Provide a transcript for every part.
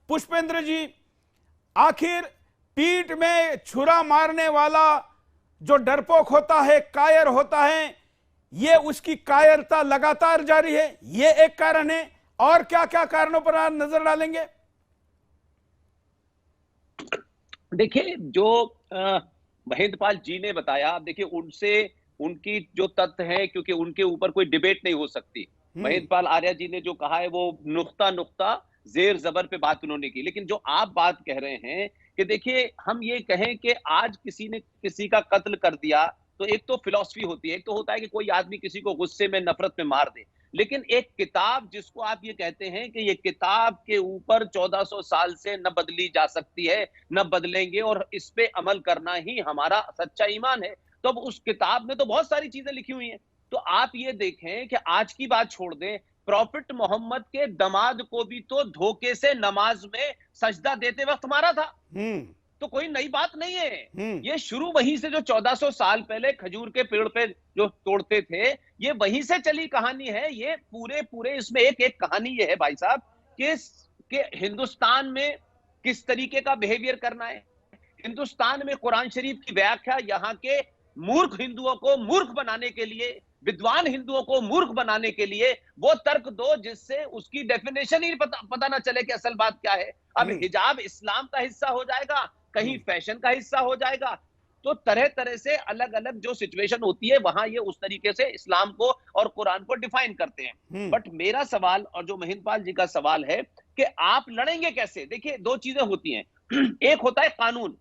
पुष्पेंद्र जी, आखिर पीठ में छुरा मारने वाला जो डरपोक होता है, कायर होता है, ये उसकी कायरता लगातार जारी है, ये एक कारण है। और क्या क्या कारणों पर आप नजर डालेंगे? देखिए, जो महेंद्रपाल जी ने बताया, देखिए उनसे उनकी जो तथ्य है, क्योंकि उनके ऊपर कोई डिबेट नहीं हो सकती। महेंद्रपाल आर्य जी ने जो कहा है वो नुक्ता नुक्ता जेर जबर पे बात उन्होंने की। लेकिन जो आप बात कह रहे हैं कि देखिए हम ये कहें कि आज किसी ने किसी का कत्ल कर दिया, तो एक तो फिलॉसफी होती है, एक तो होता है कि कोई आदमी किसी को गुस्से में नफरत में मार दे। लेकिन एक किताब जिसको आप ये कहते हैं कि ये किताब के ऊपर 1400 साल से न बदली जा सकती है, न बदलेंगे, और इस पे अमल करना ही हमारा सच्चा ईमान है। तो अब उस किताब में तो बहुत सारी चीजें लिखी हुई हैं। तो आप ये देखें कि आज की बात छोड़ दें, प्रॉफिट मोहम्मद के दामाद को भी तो धोखे से नमाज में सजदा देते वक्त मारा था। तो कोई नई बात नहीं है। ये शुरू वहीं से, जो 1400 साल पहले खजूर के पेड़ पे जो तोड़ते थे, ये वहीं से चली कहानी है। ये पूरे पूरे इसमें एक एक कहानी ये है भाई साहब कि हिंदुस्तान में किस तरीके का बिहेवियर करना है। हिंदुस्तान में कुरान शरीफ की व्याख्या यहाँ के मूर्ख हिंदुओं को मूर्ख बनाने के लिए, विद्वान हिंदुओं को मूर्ख बनाने के लिए वो तर्क दो जिससे उसकी डेफिनेशन ही पता ना चले कि असल बात क्या है। अब हिजाब इस्लाम का हिस्सा हो जाएगा, कहीं फैशन का हिस्सा हो जाएगा। तो तरह तरह से अलग अलग जो सिचुएशन होती है वहां ये उस तरीके से इस्लाम को और कुरान को डिफाइन करते हैं। बट मेरा सवाल और जो महेंद्रपाल जी का सवाल है कि आप लड़ेंगे कैसे। देखिए दो चीजें होती हैं, एक होता है कानून।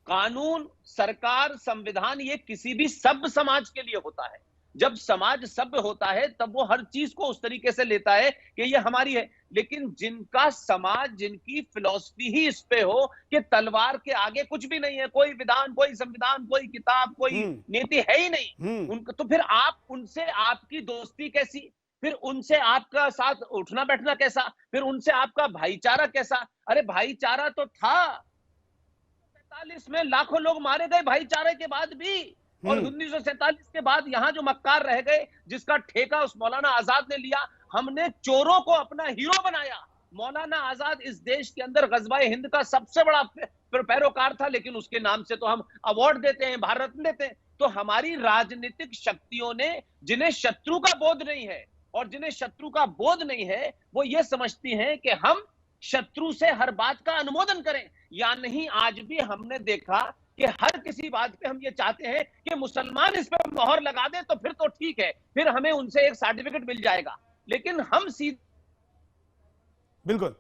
कानून, सरकार, संविधान, ये किसी भी सभ्य समाज के लिए होता है। जब समाज सभ्य होता है तब वो हर चीज को उस तरीके से लेता है कि ये हमारी है। लेकिन जिनका समाज, जिनकी फिलॉसफी ही इस पे हो कि तलवार के आगे कुछ भी नहीं है, कोई विधान, कोई संविधान, कोई किताब, कोई नीति है ही नहीं उनका, तो फिर आप उनसे आपकी दोस्ती कैसी, फिर उनसे आपका साथ उठना बैठना कैसा, फिर उनसे आपका भाईचारा कैसा। अरे भाईचारा तो था, 1947 में लाखों लोग मारे गए भाईचारे के बाद भी, और 1947 के बाद यहां जो मक्कार रह गए, जिसका ठेका उस मौलाना आजाद ने लिया। हमने चोरों को अपना हीरो बनाया। मौलाना आजाद इस देश के अंदर गजवाए हिंद का सबसे बड़ा पैरोकार था, लेकिन उसके नाम से तो हम अवार्ड देते हैं, भारत रत्न देते हैं। तो हमारी राजनीतिक शक्तियों ने, जिन्हें शत्रु का बोध नहीं है, और जिन्हें शत्रु का बोध नहीं है, वो ये समझती हैं कि हम शत्रु से हर बात का अनुमोदन करें या नहीं। आज भी हमने देखा कि हर किसी बात पे हम ये चाहते हैं कि मुसलमान इस पे मोहर लगा दे तो फिर तो ठीक है, फिर हमें उनसे एक सर्टिफिकेट मिल जाएगा। लेकिन हम सीधे, बिल्कुल,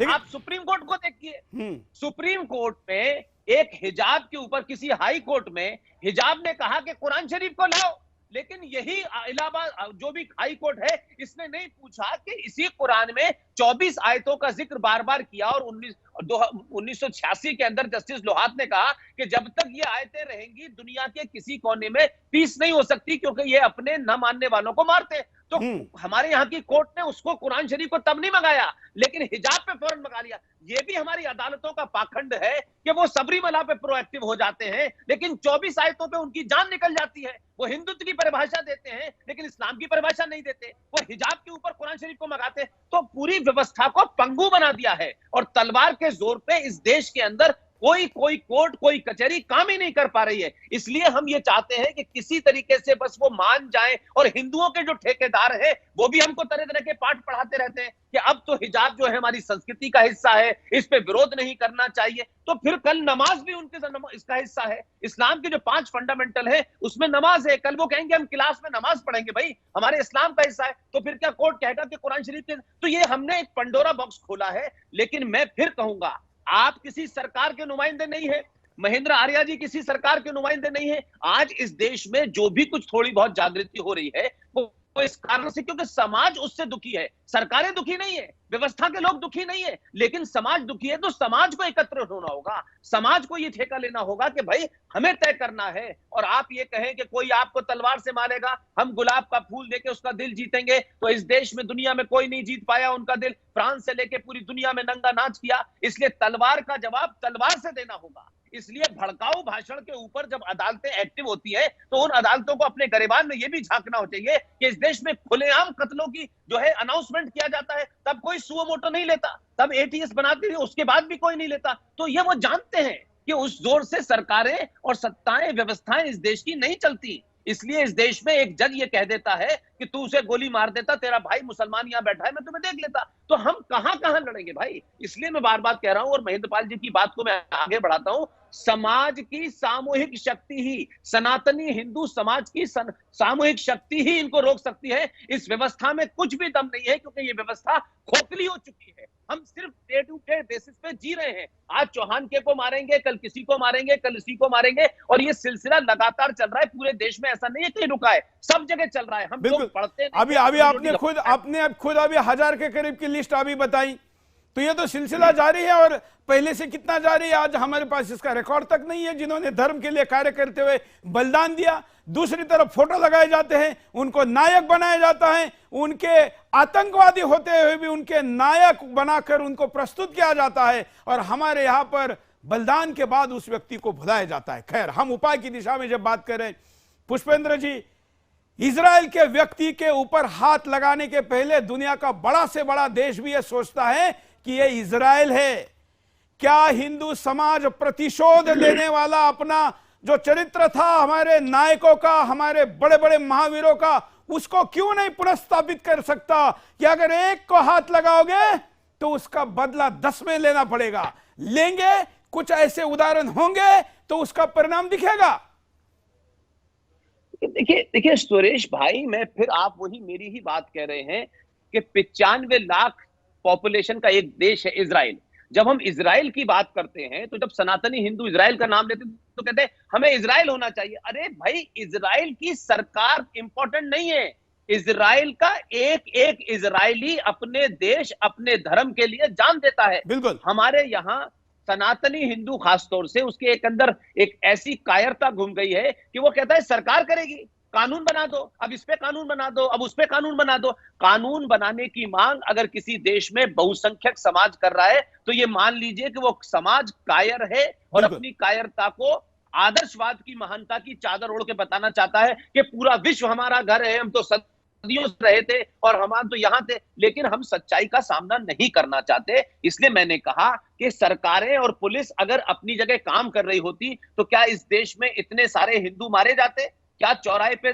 आप सुप्रीम कोर्ट को देखिए। सुप्रीम कोर्ट में एक हिजाब के ऊपर किसी हाई कोर्ट में हिजाब ने कहा कि कुरान शरीफ को लाओ, लेकिन यही इलाहाबाद जो भी हाई कोर्ट है, इसने नहीं पूछा कि इसी कुरान में 24 आयतों का जिक्र बार बार किया, और 1986 के अंदर जस्टिस लोहात ने कहा कि जब तक ये आयतें रहेंगी दुनिया के किसी कोने में पीस नहीं हो सकती, क्योंकि ये अपने न मानने वालों को मारते हैं। तो हमारे यहाँ की कोर्ट ने उसको कुरान शरीफ को तब नहीं मंगाया, लेकिन हिजाब पे फौरन मंगा लिया। ये भी हमारी अदालतों का पाखंड है कि वो सबरीमला पे प्रोएक्टिव हो जाते हैं, लेकिन 24 आयतों पे उनकी जान निकल जाती है। वो हिंदुत्व की परिभाषा देते हैं, लेकिन इस्लाम की परिभाषा नहीं देते। वो हिजाब के ऊपर कुरान शरीफ को मंगाते हैं। तो पूरी व्यवस्था को पंगु बना दिया है, और तलवार के जोर पे इस देश के अंदर कोई कोर्ट, कोई कचहरी काम ही नहीं कर पा रही है। इसलिए हम ये चाहते हैं कि किसी तरीके से बस वो मान जाएं, और हिंदुओं के जो ठेकेदार हैं वो भी हमको तरह तरह के पाठ पढ़ाते रहते हैं कि अब तो हिजाब जो है हमारी संस्कृति का हिस्सा है, इस पे विरोध नहीं करना चाहिए। तो फिर कल नमाज भी उनके इसका हिस्सा है। इस्लाम के जो 5 फंडामेंटल है उसमें नमाज है। कल वो कहेंगे हम क्लास में नमाज पढ़ेंगे, भाई हमारे इस्लाम का हिस्सा है। तो फिर क्या कोर्ट कहेगा कि कुरान शरीफ के? तो ये हमने एक पंडोरा बॉक्स खोला है। लेकिन मैं फिर कहूंगा, आप किसी सरकार के नुमाइंदे नहीं है, महेंद्र आर्या जी किसी सरकार के नुमाइंदे नहीं है। आज इस देश में जो भी कुछ थोड़ी बहुत जागृति हो रही है वो इस कारण से क्योंकि समाज उससे दुखी है। सरकारें दुखी नहीं है, व्यवस्था के लोग दुखी नहीं है, लेकिन समाज दुखी है। तो समाज को एकत्र होना होगा, समाज को ये ठेका लेना होगा कि भाई हमें तय करना है। और आप ये कहें कि कोई आपको तलवार से मारेगा, हम गुलाब का फूल देके उसका दिल जीतेंगे, तो इस देश में दुनिया में कोई नहीं जीत पाया उनका दिल। फ्रांस से लेके पूरी दुनिया में नंगा नाच किया। इसलिए तलवार का जवाब तलवार से देना होगा। इसलिए भड़काऊ भाषण के ऊपर जब अदालतें एक्टिव होती हैं तो उन अदालतों को अपने गिरेबान में यह भी झांकना हो चाहिए कि इस देश में खुलेआम कत्लों की जो है अनाउंसमेंट किया जाता है, तब कोई सुओ मोटो नहीं लेता, तब एटीएस बनाती है, उसके बाद भी कोई नहीं लेता। तो ये वो जानते हैं कि उस जोर से सरकारें और सत्ताएं व्यवस्थाएं इस देश की नहीं चलती। इसलिए इस देश में एक जज ये कह देता है कि तू उसे गोली मार देता, तेरा भाई मुसलमान यहां बैठा है, मैं तुम्हें देख लेता। तो हम कहां कहां लड़ेंगे भाई? इसलिए मैं बार बार कह रहा हूं और महेंद्रपाल जी की बात को मैं आगे बढ़ाता हूं, समाज की सामूहिक शक्ति ही, सनातनी हिंदू समाज की सामूहिक शक्ति ही इनको रोक सकती है। इस व्यवस्था में कुछ भी दम नहीं है, क्योंकि ये व्यवस्था खोखली हो चुकी है। हम सिर्फ डे टू डे बेसिस पे जी रहे हैं। आज चौहान के को मारेंगे, कल किसी को मारेंगे, कल इसी को मारेंगे, और ये सिलसिला लगातार चल रहा है पूरे देश में। ऐसा नहीं है कहीं रुका है, सब जगह चल रहा है। हम लोग पढ़ते अभी आपने खुद अभी 1000 के करीब की लिस्ट अभी बताई, तो ये तो सिलसिला जारी है और पहले से कितना जारी है, आज हमारे पास इसका रिकॉर्ड तक नहीं है। जिन्होंने धर्म के लिए कार्य करते हुए बलिदान दिया, दूसरी तरफ फोटो लगाए जाते हैं, उनको नायक बनाया जाता है, उनके आतंकवादी होते हुए भी उनके नायक बनाकर उनको प्रस्तुत किया जाता है, और हमारे यहां पर बलिदान के बाद उस व्यक्ति को भुलाया जाता है। खैर, हम उपाय की दिशा में जब बात करें, पुष्पेंद्र जी, इजराइल के व्यक्ति के ऊपर हाथ लगाने के पहले दुनिया का बड़ा से बड़ा देश भी यह सोचता है कि यह इजराइल है। क्या हिंदू समाज प्रतिशोध लेने वाला अपना जो चरित्र था हमारे नायकों का, हमारे बड़े बड़े महावीरों का, उसको क्यों नहीं पुनर्स्थापित कर सकता कि अगर एक को हाथ लगाओगे तो उसका बदला 10 में लेना पड़ेगा? लेंगे, कुछ ऐसे उदाहरण होंगे तो उसका परिणाम दिखेगा। देखिए सुरेश भाई, मैं फिर आप वही मेरी ही बात कह रहे हैं कि 95 लाख पॉपुलेशन का एक देश है इजराइल। जब हम इजराइल की बात करते हैं, तो जब सनातनी हिंदू इजराइल का नाम लेते हैं तो कहते हैं हमें इजराइल होना चाहिए। अरे भाई, इजराइल की सरकार इंपॉर्टेंट नहीं है। इजराइल का एक एक इजरायली अपने देश, अपने धर्म के लिए जान देता है। बिल्कुल। हमारे यहाँ सनातनी हिंदू खासतौर से उसके एक अंदर एक ऐसी कायरता घुम गई है कि वो कहता है सरकार करेगी, कानून बना दो, अब इस पे कानून बना दो, अब उस पे कानून बना दो। कानून बनाने की मांग अगर किसी देश में बहुसंख्यक समाज कर रहा है, तो ये मान लीजिए कि वो समाज कायर है और अपनी कायरता को आदर्शवाद की महानता की चादर ओढ़ के बताना चाहता है कि पूरा विश्व हमारा घर है, हम तो सदियों से रहे थे और हम तो यहां थे। लेकिन हम सच्चाई का सामना नहीं करना चाहते। इसलिए मैंने कहा कि सरकारें और पुलिस अगर अपनी जगह काम कर रही होती, तो क्या इस देश में इतने सारे हिंदू मारे जाते? क्या चौराहे पे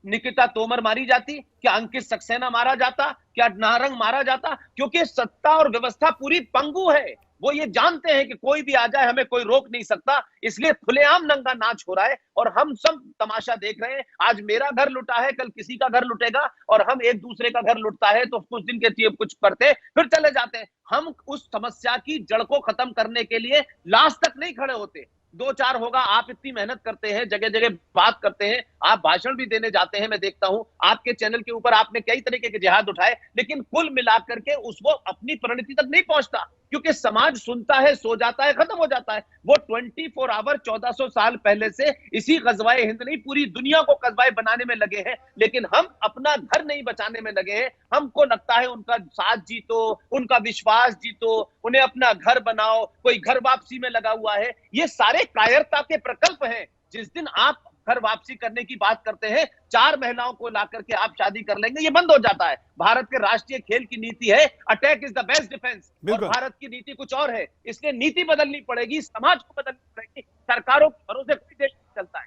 निकिता तोमर मारी जाती? क्या अंकित सक्सेना मारा जाता? क्या नारंग मारा जाता? क्योंकि सत्ता और व्यवस्था पूरी पंगु है। वो ये जानते हैं कि कोई भी आ जाए, हमें कोई रोक नहीं सकता। इसलिए खुलेआम नंगा नाच हो रहा है और हम सब तमाशा देख रहे हैं। आज मेरा घर लुटा है, कल किसी का घर लुटेगा, और हम एक दूसरे का घर लुटता है तो कुछ दिन के लिए कुछ करते फिर चले जाते हैं। हम उस समस्या की जड़ को खत्म करने के लिए लास्ट तक नहीं खड़े होते। 2-4 होगा, आप इतनी मेहनत करते हैं, जगह जगह बात करते हैं, आप भाषण भी देने जाते हैं, मैं देखता हूं आपके चैनल के ऊपर आपने कई तरीके के जिहाद उठाए, लेकिन कुल मिलाकर के उसको अपनी परिणति तक नहीं पहुंचता, क्योंकि समाज सुनता है, सो जाता है, खत्म हो जाता है। वो 24 आवर 1400 साल पहले से इसी गजवाए हिंद नहीं, पूरी दुनिया को कस्बाए बनाने में लगे हैं, लेकिन हम अपना घर नहीं बचाने में लगे हैं। हमको लगता है उनका साथ जीतो, उनका विश्वास जीतो, उन्हें अपना घर बनाओ, कोई घर वापसी में लगा हुआ है। ये सारे कायरता के प्रकल्प हैं। जिस दिन आप घर वापसी करने की बात करते हैं, 4 महिलाओं को ला करके आप शादी कर लेंगे, ये बंद हो जाता है। भारत के राष्ट्रीय खेल की नीति है attack is the best defence, और भारत की नीति कुछ और है। इसलिए नीति बदलनी पड़ेगी, समाज को बदलनी पड़ेगी। सरकारों के भरोसे कोई देश नहीं चलता है।